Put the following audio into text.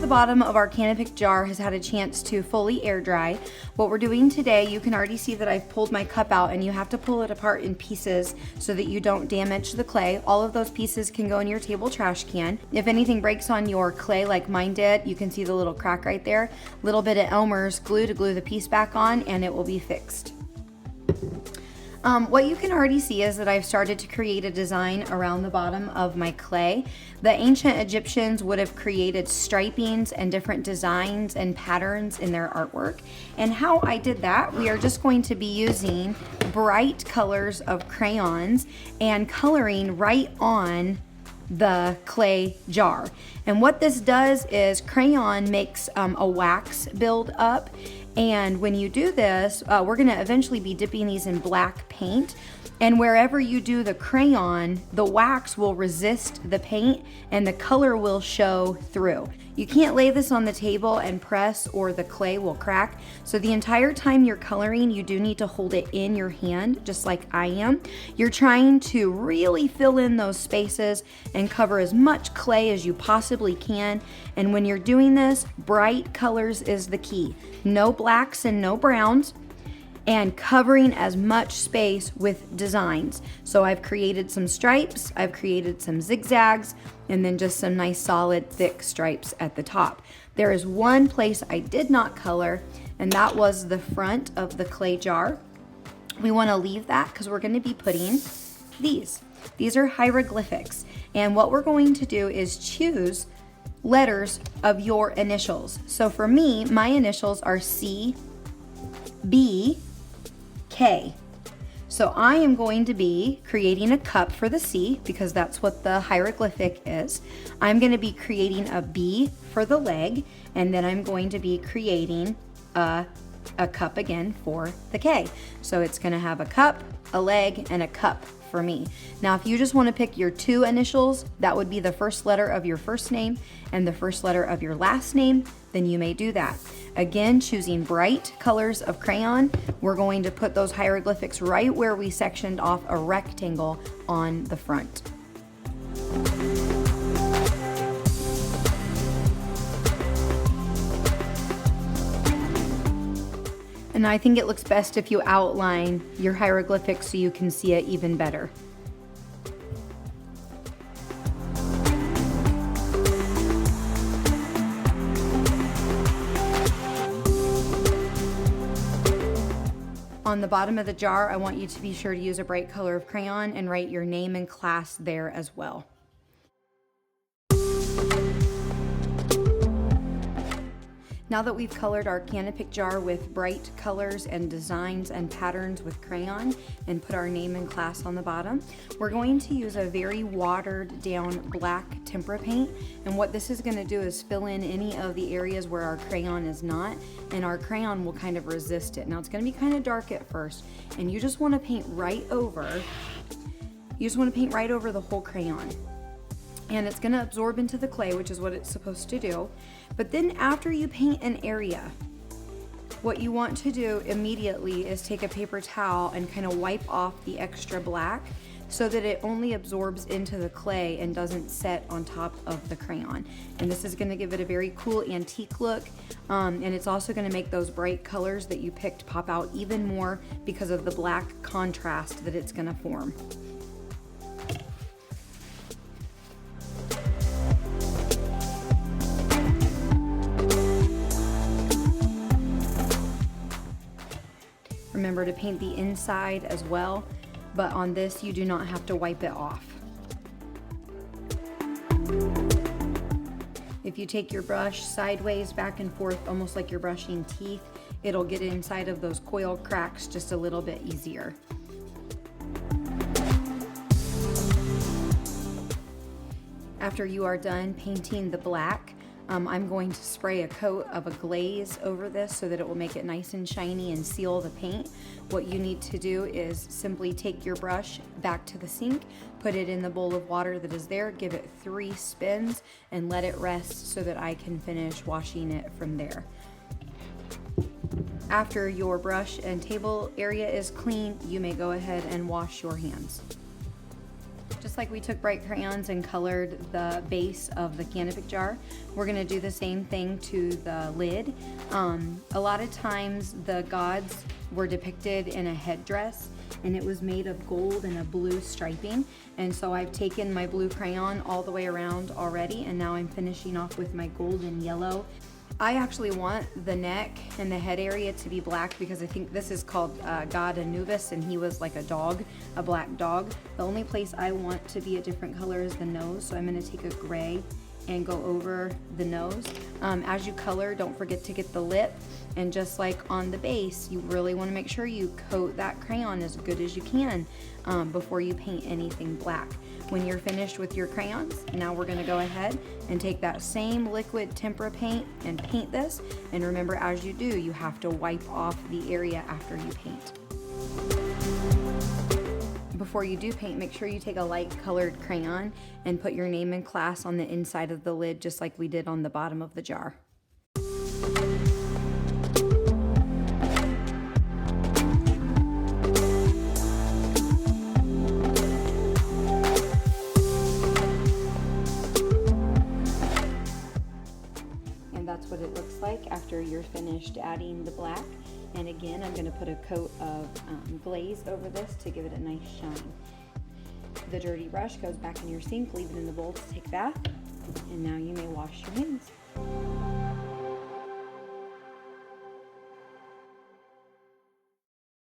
the bottom of our Canopic jar has had a chance to fully air dry, what we're doing today, you can already see that I've pulled my cup out, and you have to pull it apart in pieces so that you don't damage the clay. All of those pieces can go in your table trash can. If anything breaks on your clay like mine did, you can see the little crack right there. Little bit of Elmer's glue to glue the piece back on, and it will be fixed. What you can already see is that I've started to create a design around the bottom of my clay. The ancient Egyptians would have created stripings and different designs and patterns in their artwork. And how I did that, we are just going to be using bright colors of crayons and coloring right on the clay jar. And what this does is crayon makes a wax build up, and when you do this, we're gonna eventually be dipping these in black paint, and wherever you do the crayon, the wax will resist the paint and the color will show through. You can't lay this on the table and press or the clay will crack. So the entire time you're coloring, you do need to hold it in your hand, just like I am. You're trying to really fill in those spaces and cover as much clay as you possibly can. And when you're doing this, bright colors is the key. No blacks and no browns, and covering as much space with designs. So I've created some stripes, I've created some zigzags, and then just some nice solid thick stripes at the top. There is one place I did not color, and that was the front of the clay jar. We want to leave that because we're going to be putting these. These are hieroglyphics, and what we're going to do is choose letters of your initials. So for me, my initials are C, B, K. So I am going to be creating a cup for the C because that's what the hieroglyphic is. I'm going to be creating a B for the leg, and then I'm going to be creating a cup again for the K. So it's going to have a cup, a leg, and a cup for me. Now, if you just want to pick your two initials, that would be the first letter of your first name and the first letter of your last name, then you may do that. Again, choosing bright colors of crayon, we're going to put those hieroglyphics right where we sectioned off a rectangle on the front. And I think it looks best if you outline your hieroglyphics so you can see it even better. On the bottom of the jar, I want you to be sure to use a bright color of crayon and write your name and class there as well. Now that we've colored our Canopic jar with bright colors and designs and patterns with crayon and put our name and class on the bottom, we're going to use a very watered down black tempera paint. And what this is going to do is fill in any of the areas where our crayon is not, and our crayon will kind of resist it. Now it's going to be kind of dark at first, and you just want to paint right over, the whole crayon. And it's going to absorb into the clay, which is what it's supposed to do. But then after you paint an area, what you want to do immediately is take a paper towel and kind of wipe off the extra black so that it only absorbs into the clay and doesn't set on top of the crayon. And this is going to give it a very cool antique look, and it's also going to make those bright colors that you picked pop out even more because of the black contrast that it's going to form. Remember to paint the inside as well, but on this you do not have to wipe it off. If you take your brush sideways, back and forth, almost like you're brushing teeth, it'll get inside of those coil cracks just a little bit easier. After you are done painting the black, I'm going to spray a coat of a glaze over this so that it will make it nice and shiny and seal the paint. What you need to do is simply take your brush back to the sink, put it in the bowl of water that is there, give it 3 spins, and let it rest so that I can finish washing it from there. After your brush and table area is clean, you may go ahead and wash your hands. Just just like we took bright crayons and colored the base of the Canopic jar, we're gonna do the same thing to the lid. A lot of times the gods were depicted in a headdress, and it was made of gold and a blue striping. And so I've taken my blue crayon all the way around already, and now I'm finishing off with my gold and yellow. I actually want the neck and the head area to be black because I think this is called God Anubis, and he was like a dog, a black dog. The only place I want to be a different color is the nose, so I'm gonna take a gray and go over the nose. As you color, don't forget to get the lip, and just like on the base, you really wanna make sure you coat that crayon as good as you can before you paint anything black. When you're finished with your crayons, now we're gonna go ahead and take that same liquid tempera paint and paint this. And remember, as you do, you have to wipe off the area after you paint. Before you do paint, make sure you take a light colored crayon and put your name and class on the inside of the lid, just like we did on the bottom of the jar. That's what it looks like after you're finished adding the black. And again, I'm going to put a coat of glaze over this to give it a nice shine. The dirty brush goes back in your sink, leave it in the bowl to take a bath, and now you may wash your hands.